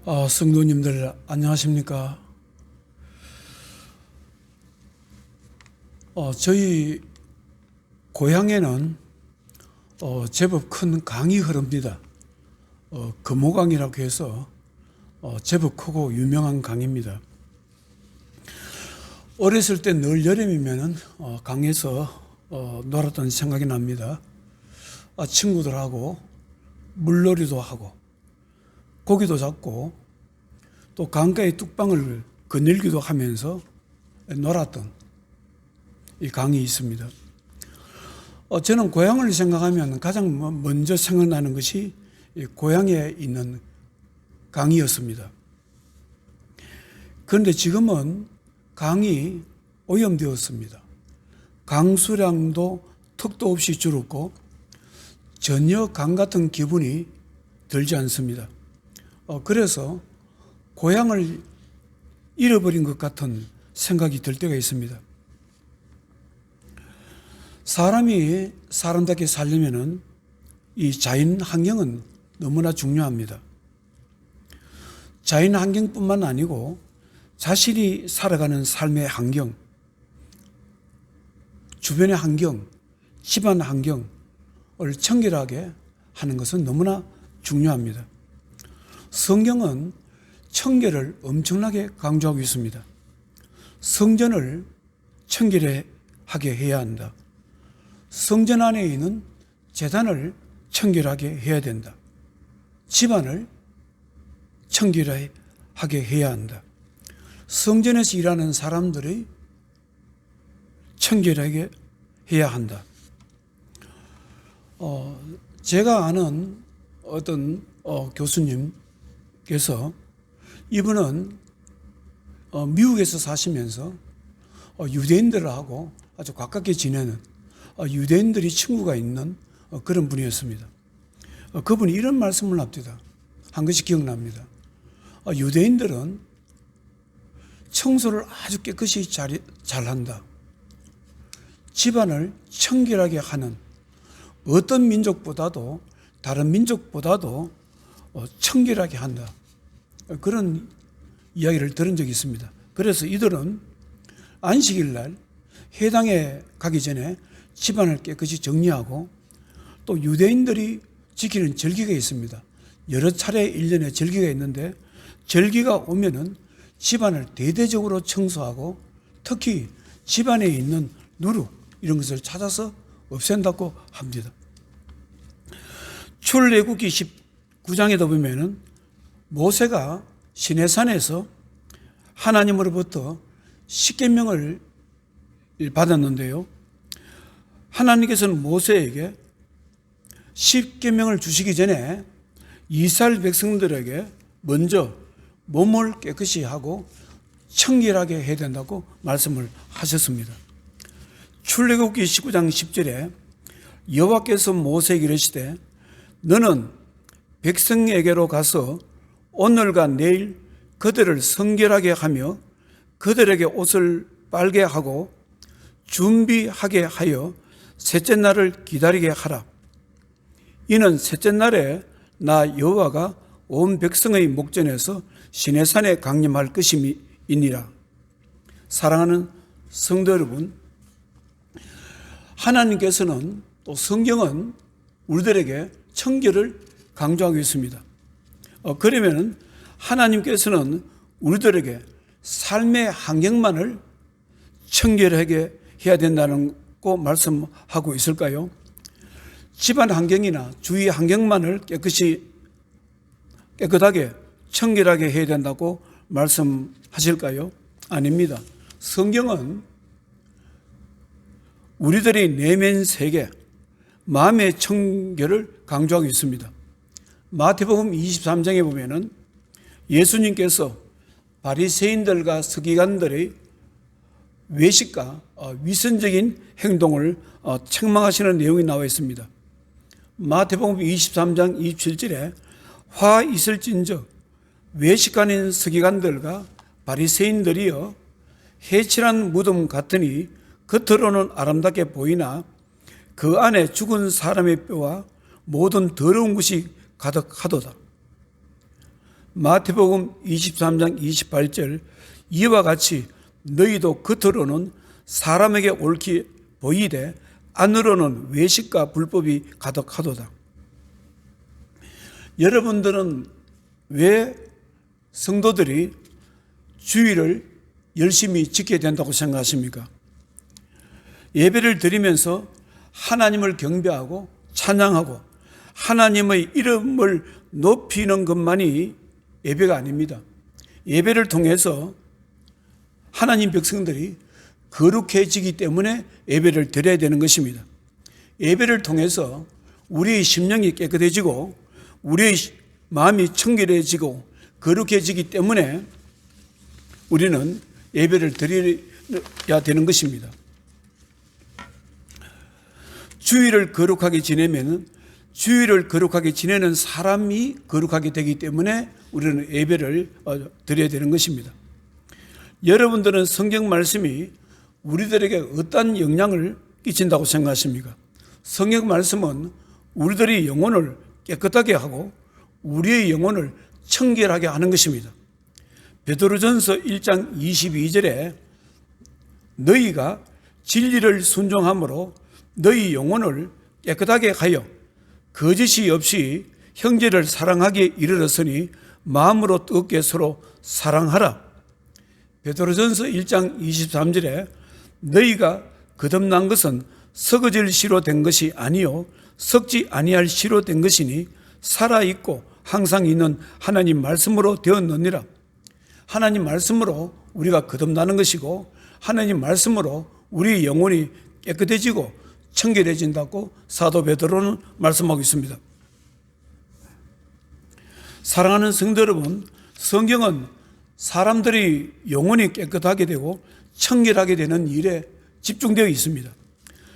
성도님들 안녕하십니까? 저희 고향에는 제법 큰 강이 흐릅니다. 금호강이라고 해서 제법 크고 유명한 강입니다. 어렸을 때 늘 여름이면은 강에서 놀았던 생각이 납니다. 친구들하고 물놀이도 하고 고기도 잡고 또 강가의 뚝방을 거닐기도 하면서 놀았던 이 강이 있습니다. 저는 고향을 생각하면 가장 먼저 생각나는 것이 이 고향에 있는 강이었습니다. 그런데 지금은 강이 오염되었습니다. 강수량도 턱도 없이 줄었고 전혀 강 같은 기분이 들지 않습니다. 그래서 고향을 잃어버린 것 같은 생각이 들 때가 있습니다. 사람이 사람답게 살려면은 이 자연 환경은 너무나 중요합니다. 자연 환경뿐만 아니고 자신이 살아가는 삶의 환경, 주변의 환경, 집안 환경을 청결하게 하는 것은 너무나 중요합니다. 성경은 청결을 엄청나게 강조하고 있습니다. 성전을 청결하게 해야 한다. 성전 안에 있는 제단을 청결하게 해야 된다. 집안을 청결하게 해야 한다. 성전에서 일하는 사람들이 청결하게 해야 한다. 제가 아는 어떤 교수님께서 이분은 미국에서 사시면서 유대인들하고 아주 가깝게 지내는 유대인들이 친구가 있는 그런 분이었습니다. 그분이 이런 말씀을 합니다. 한 것이 기억납니다. 유대인들은 청소를 아주 깨끗이 잘한다. 집안을 청결하게 하는 어떤 민족보다도 다른 민족보다도 청결하게 한다. 그런 이야기를 들은 적이 있습니다. 그래서 이들은 안식일 날 회당에 가기 전에 집안을 깨끗이 정리하고 또 유대인들이 지키는 절기가 있습니다. 여러 차례 1년에 절기가 있는데 절기가 오면은 집안을 대대적으로 청소하고 특히 집안에 있는 누룩 이런 것을 찾아서 없앤다고 합니다. 출애굽기 19장에도 보면은 모세가 시내산에서 하나님으로부터 십계명을 받았는데요. 하나님께서는 모세에게 십계명을 주시기 전에 이스라엘 백성들에게 먼저 몸을 깨끗이 하고 청결하게 해야 된다고 말씀을 하셨습니다. 출애굽기 19장 10절에 여호와께서 모세에게 이르시되 너는 백성에게로 가서 오늘과 내일 그들을 성결하게 하며 그들에게 옷을 빨게 하고 준비하게 하여 셋째 날을 기다리게 하라. 이는 셋째 날에 나 여호와가 온 백성의 목전에서 시내산에 강림할 것임이니라. 사랑하는 성도 여러분, 하나님께서는 또 성경은 우리들에게 청결을 강조하고 있습니다. 그러면 하나님께서는 우리들에게 삶의 환경만을 청결하게 해야 된다는 거 말씀하고 있을까요? 집안 환경이나 주위 환경만을 깨끗하게 청결하게 해야 된다고 말씀하실까요? 아닙니다. 성경은 우리들의 내면 세계, 마음의 청결을 강조하고 있습니다. 마태복음 23장에 보면은 예수님께서 바리새인들과 서기관들의 외식과 위선적인 행동을 책망하시는 내용이 나와 있습니다. 마태복음 23장 27절에 화 있을진저 외식하는 서기관들과 바리새인들이여 해칠한 무덤 같으니 겉으로는 아름답게 보이나 그 안에 죽은 사람의 뼈와 모든 더러운 것이 가득하도다. 마태복음 23장 28절 이와 같이 너희도 겉으로는 사람에게 옳게 보이되 안으로는 외식과 불법이 가득하도다. 여러분들은 왜 성도들이 주일을 열심히 지켜야 된다고 생각하십니까? 예배를 드리면서 하나님을 경배하고 찬양하고 하나님의 이름을 높이는 것만이 예배가 아닙니다. 예배를 통해서 하나님 백성들이 거룩해지기 때문에 예배를 드려야 되는 것입니다. 예배를 통해서 우리의 심령이 깨끗해지고 우리의 마음이 청결해지고 거룩해지기 때문에 우리는 예배를 드려야 되는 것입니다. 주일을 거룩하게 지내면 주일을 거룩하게 지내는 사람이 거룩하게 되기 때문에 우리는 예배를 드려야 되는 것입니다. 여러분들은 성경 말씀이 우리들에게 어떤 영향을 끼친다고 생각하십니까? 성경 말씀은 우리들의 영혼을 깨끗하게 하고 우리의 영혼을 청결하게 하는 것입니다. 베드로전서 1장 22절에 너희가 진리를 순종함으로 너희 영혼을 깨끗하게 하여 거짓이 없이 형제를 사랑하기에 이르렀으니 마음으로 뜨겁게 서로 사랑하라. 베드로전서 1장 23절에 너희가 거듭난 것은 썩어질 씨로 된 것이 아니요 썩지 아니할 씨로 된 것이니 살아있고 항상 있는 하나님 말씀으로 되었느니라. 하나님 말씀으로 우리가 거듭나는 것이고 하나님 말씀으로 우리 영혼이 깨끗해지고 청결해진다고 사도 베드로는 말씀하고 있습니다. 사랑하는 성도 여러분, 성경은 사람들이 영혼이 깨끗하게 되고 청결하게 되는 일에 집중되어 있습니다.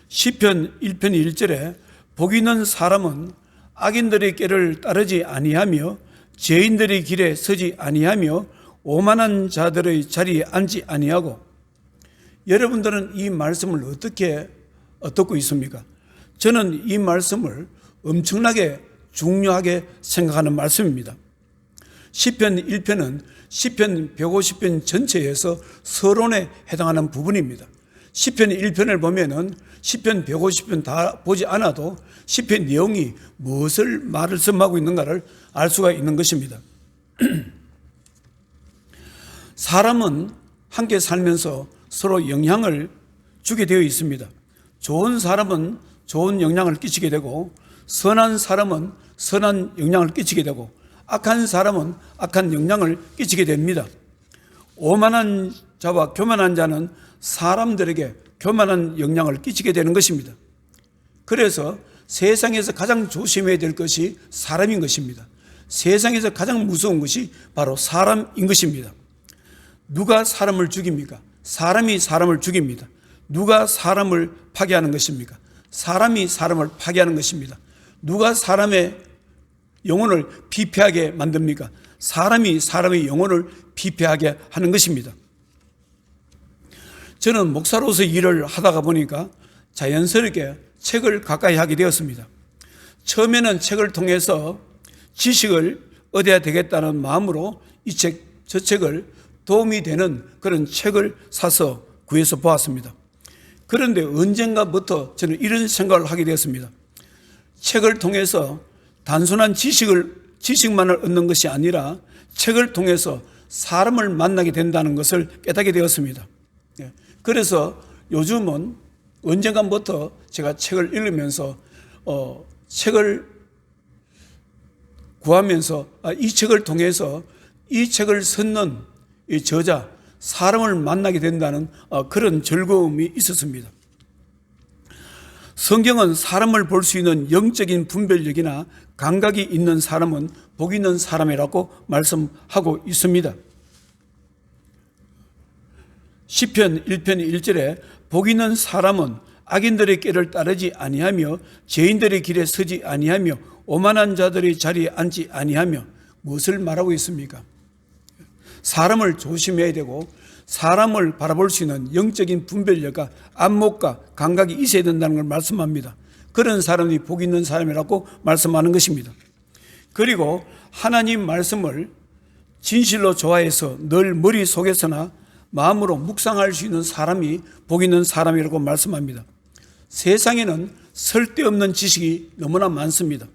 시편 1편 1절에 복 있는 사람은 악인들의 길을 따르지 아니하며 죄인들의 길에 서지 아니하며 오만한 자들의 자리에 앉지 아니하고. 여러분들은 이 말씀을 어떻게 듣고 있습니까? 저는 이 말씀을 엄청나게 중요하게 생각하는 말씀입니다. 시편 1편은 시편 150편 전체에서 서론에 해당하는 부분입니다. 시편 1편을 보면은 시편 150편 다 보지 않아도 시편 내용이 무엇을 말씀하고 있는가를 알 수가 있는 것입니다. 사람은 함께 살면서 서로 영향을 주게 되어 있습니다. 좋은 사람은 좋은 영향을 끼치게 되고 선한 사람은 선한 영향을 끼치게 되고 악한 사람은 악한 영향을 끼치게 됩니다. 오만한 자와 교만한 자는 사람들에게 교만한 영향을 끼치게 되는 것입니다. 그래서 세상에서 가장 조심해야 될 것이 사람인 것입니다. 세상에서 가장 무서운 것이 바로 사람인 것입니다. 누가 사람을 죽입니까? 사람이 사람을 죽입니다. 누가 사람을 파괴하는 것입니까? 사람이 사람을 파괴하는 것입니다. 누가 사람의 영혼을 피폐하게 만듭니까? 사람이 사람의 영혼을 피폐하게 하는 것입니다. 저는 목사로서 일을 하다가 보니까 자연스럽게 책을 가까이 하게 되었습니다. 처음에는 책을 통해서 지식을 얻어야 되겠다는 마음으로 이 책, 저 책을 도움이 되는 그런 책을 사서 구해서 보았습니다. 그런데 언젠가부터 저는 이런 생각을 하게 되었습니다. 책을 통해서 단순한 지식만을 얻는 것이 아니라 책을 통해서 사람을 만나게 된다는 것을 깨닫게 되었습니다. 그래서 요즘은 언젠가부터 제가 책을 읽으면서 책을 구하면서 이 책을 통해서 이 책을 썼는 이 저자, 사람을 만나게 된다는 그런 즐거움이 있었습니다. 성경은 사람을 볼 수 있는 영적인 분별력이나 감각이 있는 사람은 복 있는 사람이라고 말씀하고 있습니다. 시편 1편 1절에 복 있는 사람은 악인들의 길을 따르지 아니하며 죄인들의 길에 서지 아니하며 오만한 자들의 자리에 앉지 아니하며 무엇을 말하고 있습니까? 사람을 조심해야 되고 사람을 바라볼 수 있는 영적인 분별력과 안목과 감각이 있어야 된다는 걸 말씀합니다. 그런 사람이 복 있는 사람이라고 말씀하는 것입니다. 그리고 하나님 말씀을 진실로 좋아해서 늘 머릿속에서나 마음으로 묵상할 수 있는 사람이 복 있는 사람이라고 말씀합니다. 세상에는 쓸데없는 지식이 너무나 많습니다.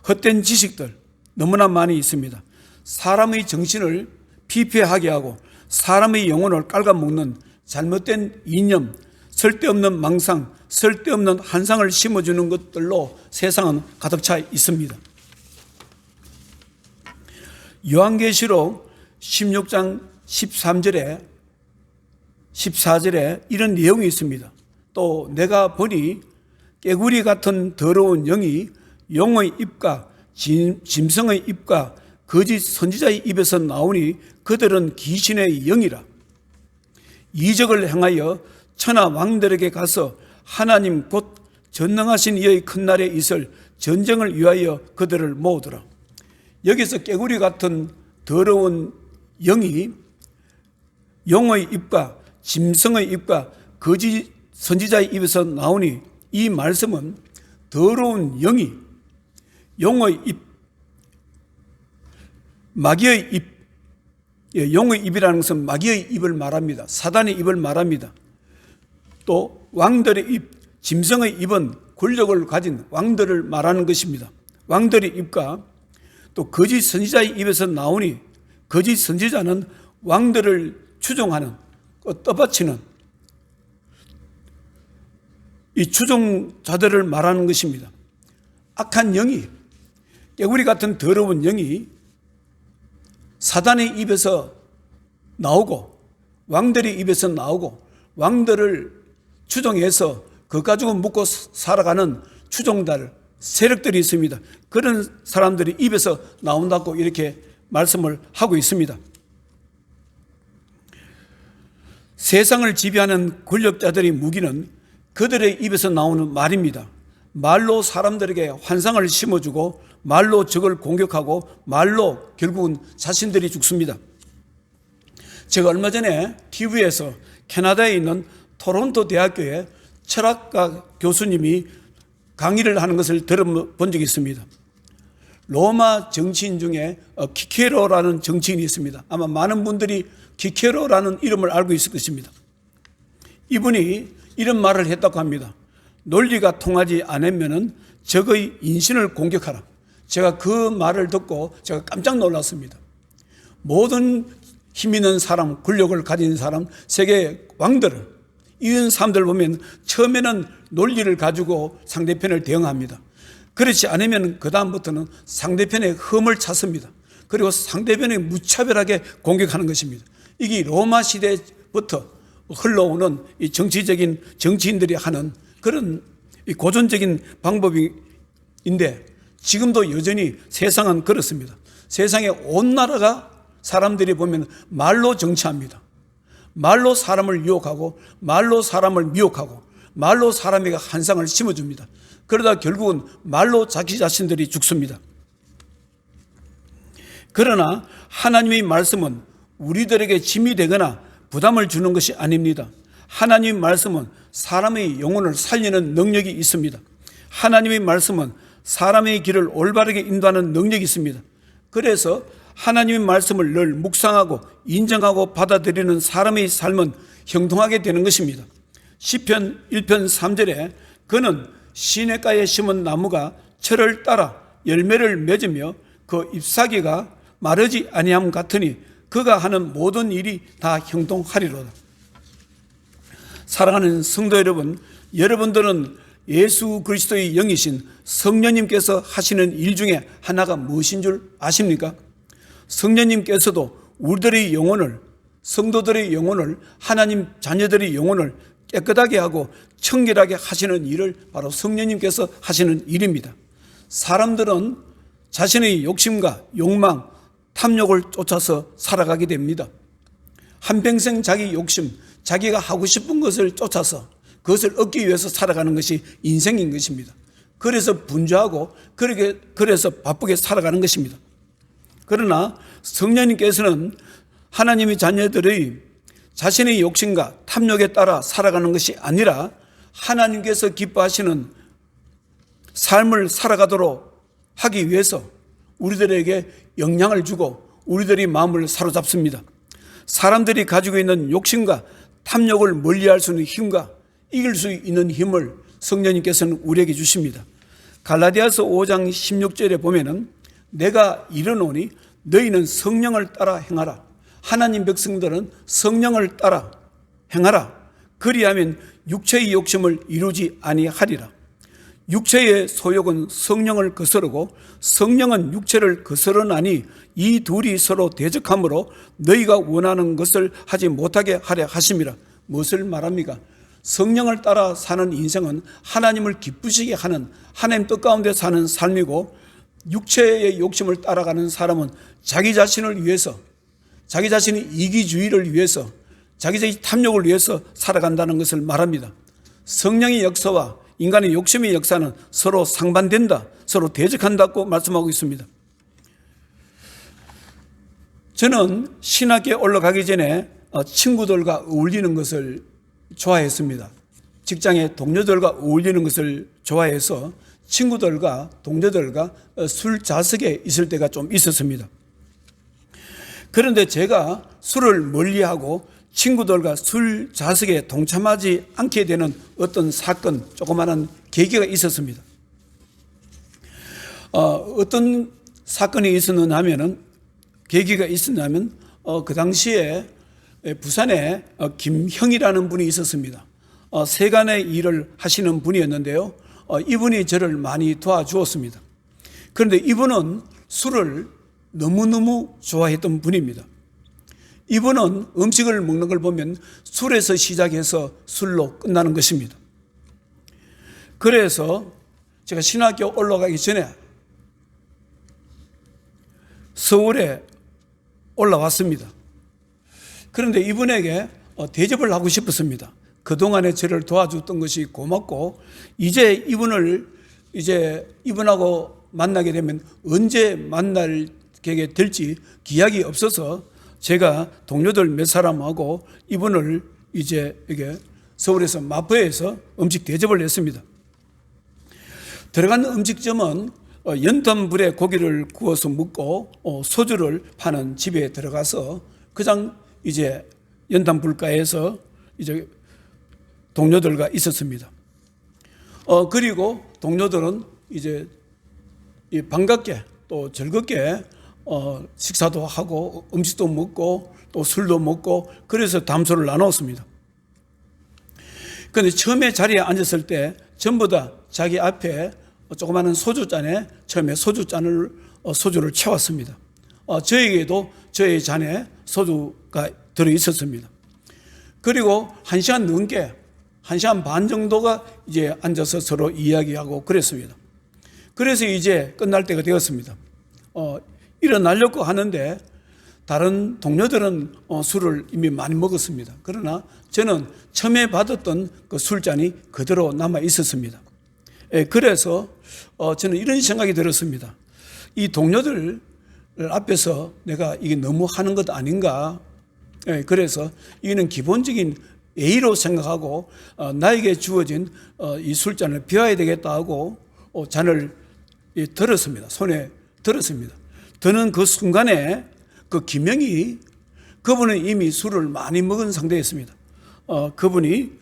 헛된 지식들 너무나 많이 있습니다. 사람의 정신을 피폐하게 하고 사람의 영혼을 깔아먹는 잘못된 이념, 쓸데없는 망상, 쓸데없는 한상을 심어주는 것들로 세상은 가득 차 있습니다. 요한계시록 16장 13절에 14절에 이런 내용이 있습니다. 또 내가 보니 깨구리 같은 더러운 영이 용의 입과 짐승의 입과 거짓 선지자의 입에서 나오니 그들은 귀신의 영이라. 이적을 행하여 천하 왕들에게 가서 하나님 곧 전능하신 이의 큰 날에 있을 전쟁을 위하여 그들을 모으더라. 여기서 깨구리 같은 더러운 영이 용의 입과 짐승의 입과 거짓 선지자의 입에서 나오니, 이 말씀은 더러운 영이 용의 입, 마귀의 입, 용의 입이라는 것은 마귀의 입을 말합니다. 사단의 입을 말합니다. 또 왕들의 입, 짐승의 입은 권력을 가진 왕들을 말하는 것입니다. 왕들의 입과 또 거짓 선지자의 입에서 나오니, 거짓 선지자는 왕들을 추종하는, 떠받치는 이 추종자들을 말하는 것입니다. 악한 영이, 깨구리 같은 더러운 영이 사단의 입에서 나오고 왕들의 입에서 나오고 왕들을 추종해서 그것 가지고 묵고 살아가는 추종자들, 세력들이 있습니다. 그런 사람들이 입에서 나온다고 이렇게 말씀을 하고 있습니다. 세상을 지배하는 권력자들의 무기는 그들의 입에서 나오는 말입니다. 말로 사람들에게 환상을 심어주고 말로 적을 공격하고 말로 결국은 자신들이 죽습니다. 제가 얼마 전에 TV에서 캐나다에 있는 토론토 대학교의 철학가 교수님이 강의를 하는 것을 들어본 적이 있습니다. 로마 정치인 중에 키케로라는 정치인이 있습니다. 아마 많은 분들이 키케로라는 이름을 알고 있을 것입니다. 이분이 이런 말을 했다고 합니다. 논리가 통하지 않으면 적의 인신을 공격하라. 제가 그 말을 듣고 제가 깜짝 놀랐습니다. 모든 힘 있는 사람, 권력을 가진 사람, 세계 왕들을, 이런 사람들 보면 처음에는 논리를 가지고 상대편을 대응합니다. 그렇지 않으면 그 다음부터는 상대편의 흠을 찾습니다. 그리고 상대편에 무차별하게 공격하는 것입니다. 이게 로마 시대부터 흘러오는 이 정치적인 정치인들이 하는 그런 이 고전적인 방법인데, 지금도 여전히 세상은 그렇습니다. 세상에 온 나라가 사람들이 보면 말로 정치합니다. 말로 사람을 유혹하고 말로 사람을 미혹하고 말로 사람에게 한상을 심어줍니다. 그러다 결국은 말로 자기 자신들이 죽습니다. 그러나 하나님의 말씀은 우리들에게 짐이 되거나 부담을 주는 것이 아닙니다. 하나님의 말씀은 사람의 영혼을 살리는 능력이 있습니다. 하나님의 말씀은 사람의 길을 올바르게 인도하는 능력이 있습니다. 그래서 하나님의 말씀을 늘 묵상하고 인정하고 받아들이는 사람의 삶은 형통하게 되는 것입니다. 시편 1편 3절에 그는 시냇가에 심은 나무가 철을 따라 열매를 맺으며 그 잎사귀가 마르지 아니함 같으니 그가 하는 모든 일이 다 형통하리로다. 사랑하는 성도 여러분, 여러분들은 예수 그리스도의 영이신 성령님께서 하시는 일 중에 하나가 무엇인 줄 아십니까? 성령님께서도 우리들의 영혼을, 성도들의 영혼을, 하나님 자녀들의 영혼을 깨끗하게 하고 청결하게 하시는 일을 바로 성령님께서 하시는 일입니다. 사람들은 자신의 욕심과 욕망, 탐욕을 쫓아서 살아가게 됩니다. 한평생 자기 욕심, 자기가 하고 싶은 것을 쫓아서 그것을 얻기 위해서 살아가는 것이 인생인 것입니다. 그래서 분주하고 그래서 바쁘게 살아가는 것입니다. 그러나 성령님께서는 하나님의 자녀들의 자신의 욕심과 탐욕에 따라 살아가는 것이 아니라 하나님께서 기뻐하시는 삶을 살아가도록 하기 위해서 우리들에게 영향을 주고 우리들의 마음을 사로잡습니다. 사람들이 가지고 있는 욕심과 탐욕을 멀리할 수 있는 힘과 이길 수 있는 힘을 성령님께서는 우리에게 주십니다. 갈라디아서 5장 16절에 보면은 내가 이르노니 너희는 성령을 따라 행하라. 하나님 백성들은 성령을 따라 행하라. 그리하면 육체의 욕심을 이루지 아니하리라. 육체의 소욕은 성령을 거스르고 성령은 육체를 거스르나니 이 둘이 서로 대적하므로 너희가 원하는 것을 하지 못하게 하려 하심이라. 무엇을 말합니까? 성령을 따라 사는 인생은 하나님을 기쁘시게 하는 하나님 뜻 가운데 사는 삶이고, 육체의 욕심을 따라가는 사람은 자기 자신을 위해서, 자기 자신의 이기주의를 위해서, 자기 자신의 탐욕을 위해서 살아간다는 것을 말합니다. 성령의 역사와 인간의 욕심의 역사는 서로 상반된다, 서로 대적한다고 말씀하고 있습니다. 저는 신학교에 올라가기 전에 친구들과 어울리는 것을 좋아했습니다. 직장의 동료들과 어울리는 것을 좋아해서 친구들과 동료들과 술 자석에 있을 때가 좀 있었습니다. 그런데 제가 술을 멀리하고 친구들과 술 자석에 동참하지 않게 되는 어떤 사건, 조그마한 계기가 있었습니다. 어떤 사건이 있었느냐면은, 계기가 있었냐면, 그 당시에 부산에 김형이라는 분이 있었습니다. 세간의 일을 하시는 분이었는데요. 이분이 저를 많이 도와주었습니다. 그런데 이분은 술을 너무너무 좋아했던 분입니다. 이분은 음식을 먹는 걸 보면 술에서 시작해서 술로 끝나는 것입니다. 그래서 제가 신학교 올라가기 전에 서울에 올라왔습니다. 그런데 이분에게 대접을 하고 싶었습니다. 그동안에 저를 도와줬던 것이 고맙고, 이분하고 만나게 되면 언제 만나게 될지 기약이 없어서 제가 동료들 몇 사람하고 이분을 이게 서울에서 마포에서 음식 대접을 했습니다. 들어간 음식점은 연탄불에 고기를 구워서 먹고 소주를 파는 집에 들어가서 그냥 연탄불가에서 동료들과 있었습니다. 그리고 동료들은 반갑게 또 즐겁게 식사도 하고 음식도 먹고 또 술도 먹고 그래서 담소를 나눴습니다. 그런데 처음에 자리에 앉았을 때 전부 다 자기 앞에 조그마한 소주잔에 처음에 소주를 채웠습니다. 저에게도 저의 잔에 소주가 들어있었습니다. 그리고 1시간 넘게 1시간 반 정도가 앉아서 서로 이야기하고 그랬습니다. 그래서 끝날 때가 되었습니다. 일어나려고 하는데 다른 동료들은 술을 이미 많이 먹었습니다. 그러나 저는 처음에 받았던 그 술잔이 그대로 남아 있었습니다. 그래서 저는 이런 생각이 들었습니다. 이 동료들 앞에서 내가 이게 너무 하는 것 아닌가. 그래서 이는 기본적인 예의로 생각하고 나에게 주어진 이 술잔을 비워야 되겠다 하고 잔을 들었습니다. 손에 들었습니다. 저는 그 순간에 그 김영이, 그분은 이미 술을 많이 먹은 상태였습니다. 그분이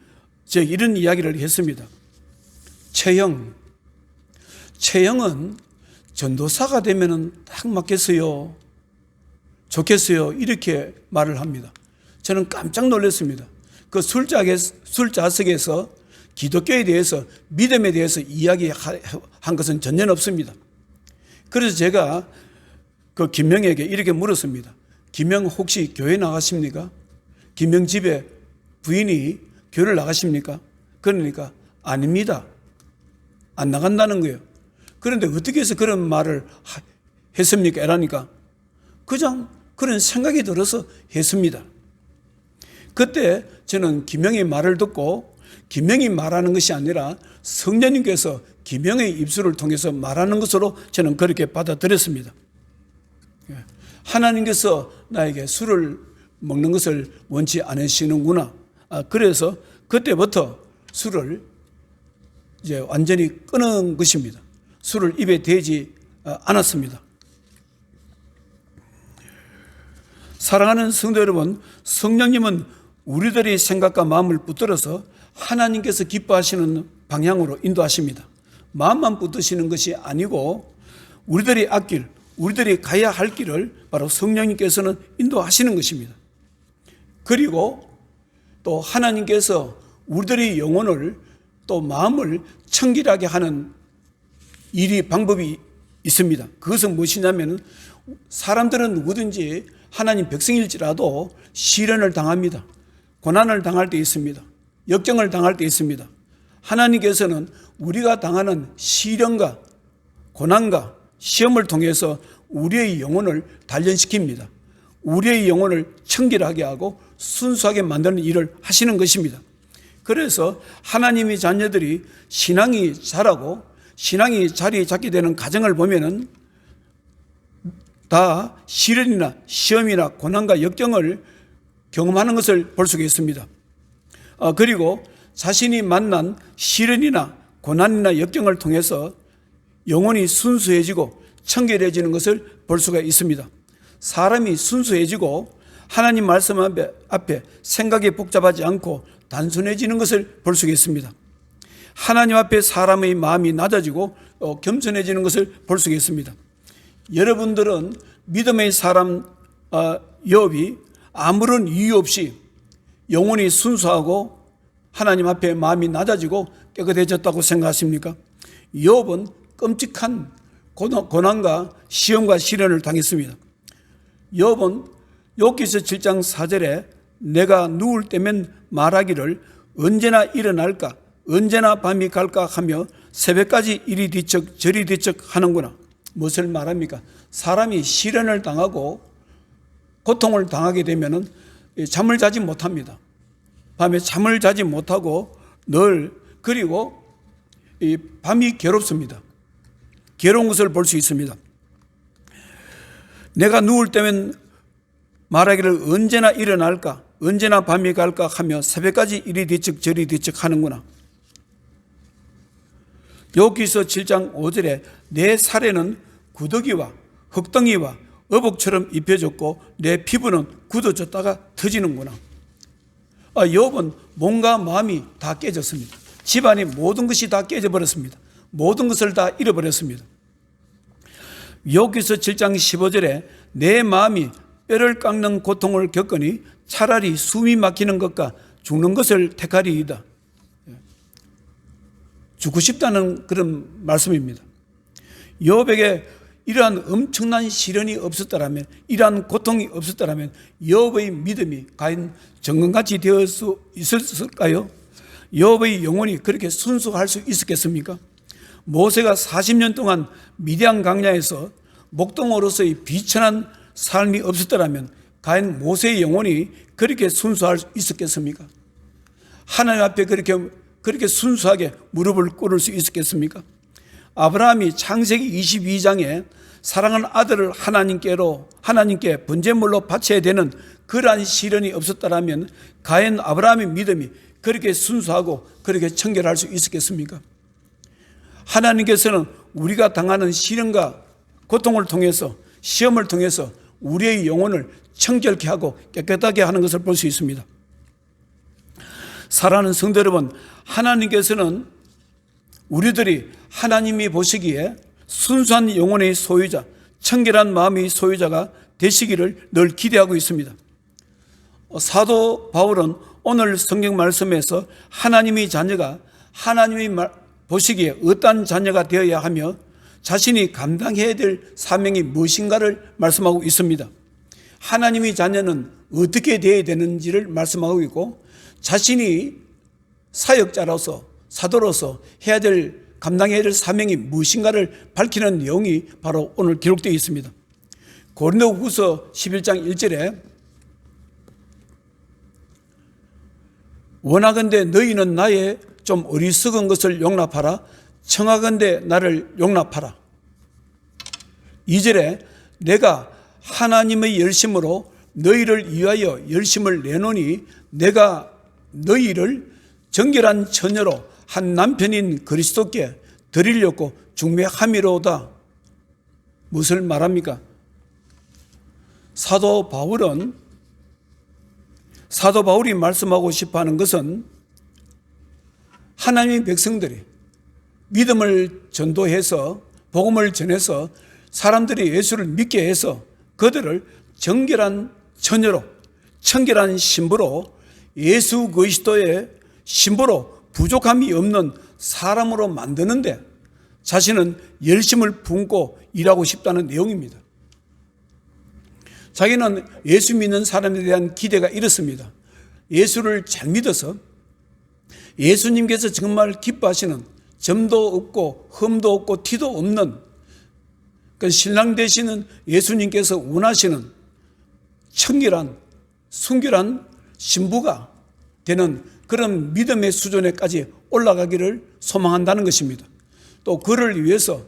제게 이런 이야기를 했습니다. 최영은 전도사가 되면은 딱 맞겠어요. 좋겠어요. 이렇게 말을 합니다. 저는 깜짝 놀랐습니다. 그 술자석에서 기독교에 대해서, 믿음에 대해서 이야기한 것은 전혀 없습니다. 그래서 제가 그 김명에게 이렇게 물었습니다. 김명 혹시 교회 나가십니까? 김명 집에 부인이 교회를 나가십니까? 그러니까 아닙니다. 안 나간다는 거예요. 그런데 어떻게 해서 그런 말을 했습니까? 이러니까 그냥 그런 생각이 들어서 했습니다. 그때 저는 김명의 말을 듣고 김명이 말하는 것이 아니라 성령님께서 김명의 입술을 통해서 말하는 것으로 저는 그렇게 받아들였습니다. 하나님께서 나에게 술을 먹는 것을 원치 않으시는구나. 그래서 그때부터 술을 완전히 끊은 것입니다. 술을 입에 대지 않았습니다. 사랑하는 성도 여러분, 성령님은 우리들의 생각과 마음을 붙들어서 하나님께서 기뻐하시는 방향으로 인도하십니다. 마음만 붙드시는 것이 아니고 우리들이 앞길, 우리들이 가야 할 길을 바로 성령님께서는 인도하시는 것입니다. 그리고 또 하나님께서 우리들의 영혼을 또 마음을 청결하게 하는 방법이 있습니다. 그것은 무엇이냐면 사람들은 누구든지 하나님 백성일지라도 시련을 당합니다. 고난을 당할 때 있습니다. 역경을 당할 때 있습니다. 하나님께서는 우리가 당하는 시련과 고난과 시험을 통해서 우리의 영혼을 단련시킵니다. 우리의 영혼을 청결하게 하고 순수하게 만드는 일을 하시는 것입니다. 그래서 하나님의 자녀들이 신앙이 자라고 신앙이 자리 잡게 되는 과정을 보면은 다 시련이나 시험이나 고난과 역경을 경험하는 것을 볼 수가 있습니다. 그리고 자신이 만난 시련이나 고난이나 역경을 통해서 영혼이 순수해지고 청결해지는 것을 볼 수가 있습니다. 사람이 순수해지고 하나님 말씀 앞에 생각이 복잡하지 않고 단순해지는 것을 볼 수가 있습니다. 하나님 앞에 사람의 마음이 낮아지고 겸손해지는 것을 볼 수가 있습니다. 여러분들은 믿음의 사람 욥이 아무런 이유 없이 영혼이 순수하고 하나님 앞에 마음이 낮아지고 깨끗해졌다고 생각하십니까? 욥은 끔찍한 고난과 시험과 시련을 당했습니다. 욥은 욥기서 7장 4절에 내가 누울 때면 말하기를 언제나 일어날까 언제나 밤이 갈까 하며 새벽까지 이리 뒤척 저리 뒤척 하는구나. 무엇을 말합니까? 사람이 시련을 당하고 고통을 당하게 되면 잠을 자지 못합니다. 밤에 잠을 자지 못하고 그리고 밤이 괴롭습니다. 괴로운 것을 볼 수 있습니다. 내가 누울 때면 말하기를 언제나 일어날까 언제나 밤이 갈까 하며 새벽까지 이리 뒤척 저리 뒤척 하는구나. 욥기서 7장 5절에 내 살에는 구더기와 흙덩이와 어복처럼 입혀졌고 내 피부는 굳어졌다가 터지는구나. 욥은 몸과 마음이 다 깨졌습니다. 집안의 모든 것이 다 깨져버렸습니다. 모든 것을 다 잃어버렸습니다. 욥기서 7장 15절에 내 마음이 뼈를 깎는 고통을 겪으니 차라리 숨이 막히는 것과 죽는 것을 택하리이다. 죽고 싶다는 그런 말씀입니다. 욥에게 이러한 엄청난 시련이 없었다라면, 이러한 고통이 없었다라면 욥의 믿음이 과연 정금같이 되어 수 있었을까요? 욥의 영혼이 그렇게 순수할 수 있었겠습니까? 모세가 40년 동안 미디안 광야에서 목동으로서의 비천한 삶이 없었다라면 과연 모세의 영혼이 그렇게 순수할 수 있었겠습니까? 하나님 앞에 그렇게 순수하게 무릎을 꿇을 수 있었겠습니까? 아브라함이 창세기 22장에 사랑하는 아들을 하나님께 번제물로 바쳐야 되는 그러한 시련이 없었다면 과연 아브라함의 믿음이 그렇게 순수하고 그렇게 청결할 수 있었겠습니까? 하나님께서는 우리가 당하는 시련과 고통을 통해서 시험을 통해서 우리의 영혼을 청결케 하고 깨끗하게 하는 것을 볼 수 있습니다. 사랑하는 성도 여러분, 하나님께서는 우리들이 하나님이 보시기에 순수한 영혼의 소유자, 청결한 마음의 소유자가 되시기를 늘 기대하고 있습니다. 사도 바울은 오늘 성경 말씀에서 하나님의 자녀가 하나님이 보시기에 어떠한 자녀가 되어야 하며 자신이 감당해야 될 사명이 무엇인가를 말씀하고 있습니다. 하나님의 자녀는 어떻게 되어야 되는지를 말씀하고 있고 자신이 사역자로서 사도로서 감당해야 될 사명이 무엇인가를 밝히는 내용이 바로 오늘 기록되어 있습니다. 고린도후서 11장 1절에 원하건대 너희는 나의 좀 어리석은 것을 용납하라. 청하건대 나를 용납하라. 2절에 내가 하나님의 열심으로 너희를 위하여 열심을 내노니 내가 너희를 정결한 처녀로 한 남편인 그리스도께 드리려고 중매함이로다. 무엇을 말합니까? 사도 바울이 말씀하고 싶어 하는 것은 하나님의 백성들이 믿음을 전도해서 복음을 전해서 사람들이 예수를 믿게 해서 그들을 정결한 처녀로, 청결한 신부로, 예수 그리스도의 신부로 부족함이 없는 사람으로 만드는데 자신은 열심을 품고 일하고 싶다는 내용입니다. 자기는 예수 믿는 사람에 대한 기대가 이렇습니다. 예수를 잘 믿어서 예수님께서 정말 기뻐하시는 점도 없고 흠도 없고 티도 없는 그 신랑 되시는 예수님께서 원하시는 청결한 순결한 신부가 되는 그런 믿음의 수준에까지 올라가기를 소망한다는 것입니다. 또 그를 위해서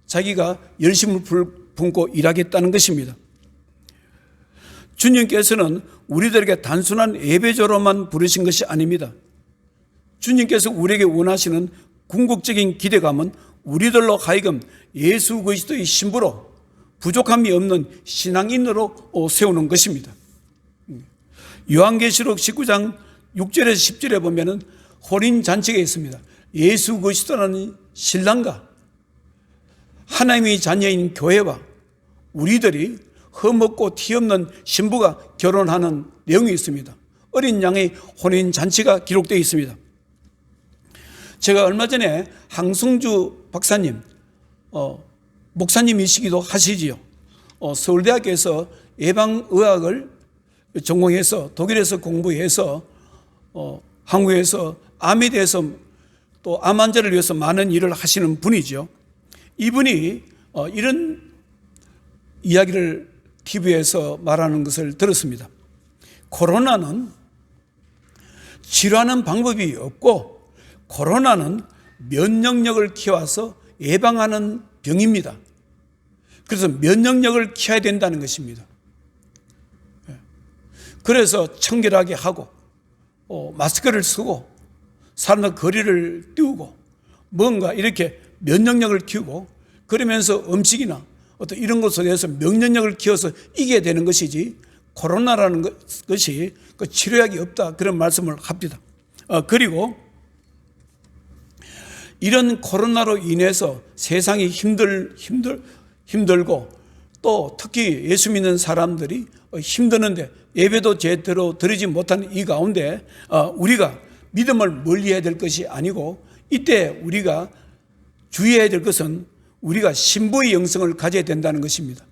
자기가 열심을 품고 일하겠다는 것입니다. 주님께서는 우리들에게 단순한 예배조로만 부르신 것이 아닙니다. 주님께서 우리에게 원하시는 궁극적인 기대감은 우리들로 하여금 예수 그리스도의 신부로 부족함이 없는 신앙인으로 세우는 것입니다. 요한계시록 19장 6절에서 10절에 보면은 혼인 잔치가 있습니다. 예수 그리스도라는 신랑과 하나님의 자녀인 교회와 우리들이 흠없고 티 없는 신부가 결혼하는 내용이 있습니다. 어린 양의 혼인 잔치가 기록되어 있습니다. 제가 얼마 전에 항승주 박사님, 목사님이시기도 하시지요. 서울대학교에서 예방의학을 전공해서 독일에서 공부해서 한국에서 암에 대해서 또 암 환자를 위해서 많은 일을 하시는 분이죠. 이분이 이런 이야기를 TV에서 말하는 것을 들었습니다. 코로나는 치료하는 방법이 없고 코로나는 면역력을 키워서 예방하는 병입니다. 그래서 면역력을 키워야 된다는 것입니다. 그래서 청결하게 하고 마스크를 쓰고 사람들 거리를 띄우고 뭔가 이렇게 면역력을 키우고 그러면서 음식이나 어떤 이런 것에 대해서 면역력을 키워서 이겨야 되는 것이지 코로나라는 것이 그 치료약이 없다 그런 말씀을 합니다. 그리고 이런 코로나로 인해서 세상이 힘들고 또 특히 예수 믿는 사람들이 힘드는데 예배도 제대로 드리지 못하는 이 가운데 우리가 믿음을 멀리해야 될 것이 아니고 이때 우리가 주의해야 될 것은 우리가 신부의 영성을 가져야 된다는 것입니다.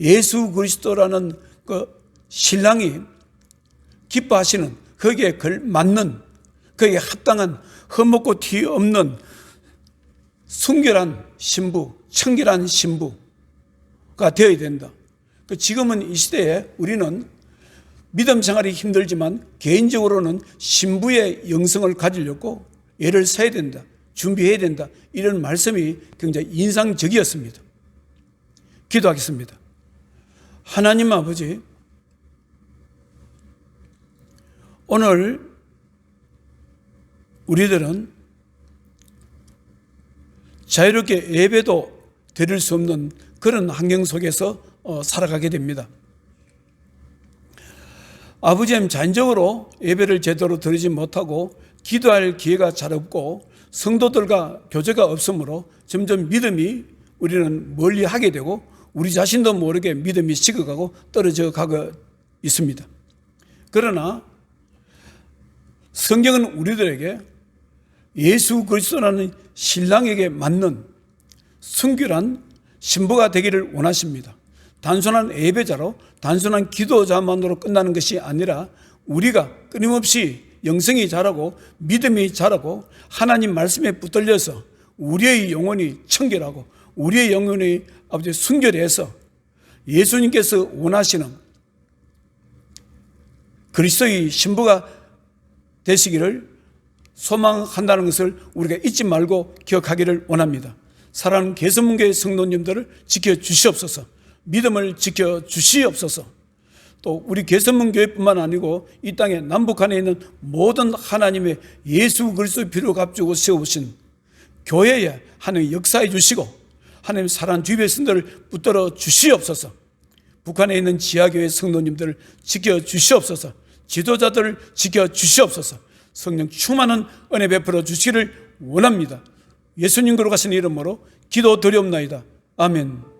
예수 그리스도라는 그 신랑이 기뻐하시는 거기에 걸맞는 거기에 합당한 흠없고 티 없는 순결한 신부, 청결한 신부가 되어야 된다. 지금은 이 시대에 우리는 믿음 생활이 힘들지만 개인적으로는 신부의 영성을 가지려고 애를 써야 된다. 준비해야 된다. 이런 말씀이 굉장히 인상적이었습니다. 기도하겠습니다. 하나님 아버지, 오늘 우리들은 자유롭게 예배도 드릴 수 없는 그런 환경 속에서 살아가게 됩니다. 아버지님, 자연적으로 예배를 제대로 드리지 못하고 기도할 기회가 잘 없고 성도들과 교제가 없으므로 점점 믿음이 우리는 멀리하게 되고 우리 자신도 모르게 믿음이 식어가고 떨어져 가고 있습니다. 그러나 성경은 우리들에게 예수 그리스도라는 신랑에게 맞는 순결한 신부가 되기를 원하십니다. 단순한 예배자로 단순한 기도자만으로 끝나는 것이 아니라 우리가 끊임없이 영성이 자라고 믿음이 자라고 하나님 말씀에 붙들려서 우리의 영혼이 청결하고 우리의 영혼이 아버지 순결해서 예수님께서 원하시는 그리스도의 신부가 되시기를 소망한다는 것을 우리가 잊지 말고 기억하기를 원합니다. 사랑하는 개선문교회 성도님들을 지켜주시옵소서. 믿음을 지켜주시옵소서. 또 우리 개선문교회뿐만 아니고 이 땅에 남북한에 있는 모든 하나님의 예수 그리스도의 피로 값주고 세우신 교회에 하나님 역사해 주시고 하나님 사랑하는 주변 성도를 붙들어 주시옵소서. 북한에 있는 지하교회 성도님들을 지켜주시옵소서. 지도자들을 지켜주시옵소서. 성령 충만한 은혜 베풀어 주시기를 원합니다. 예수님 거룩하신 이름으로 기도드리옵나이다. 아멘.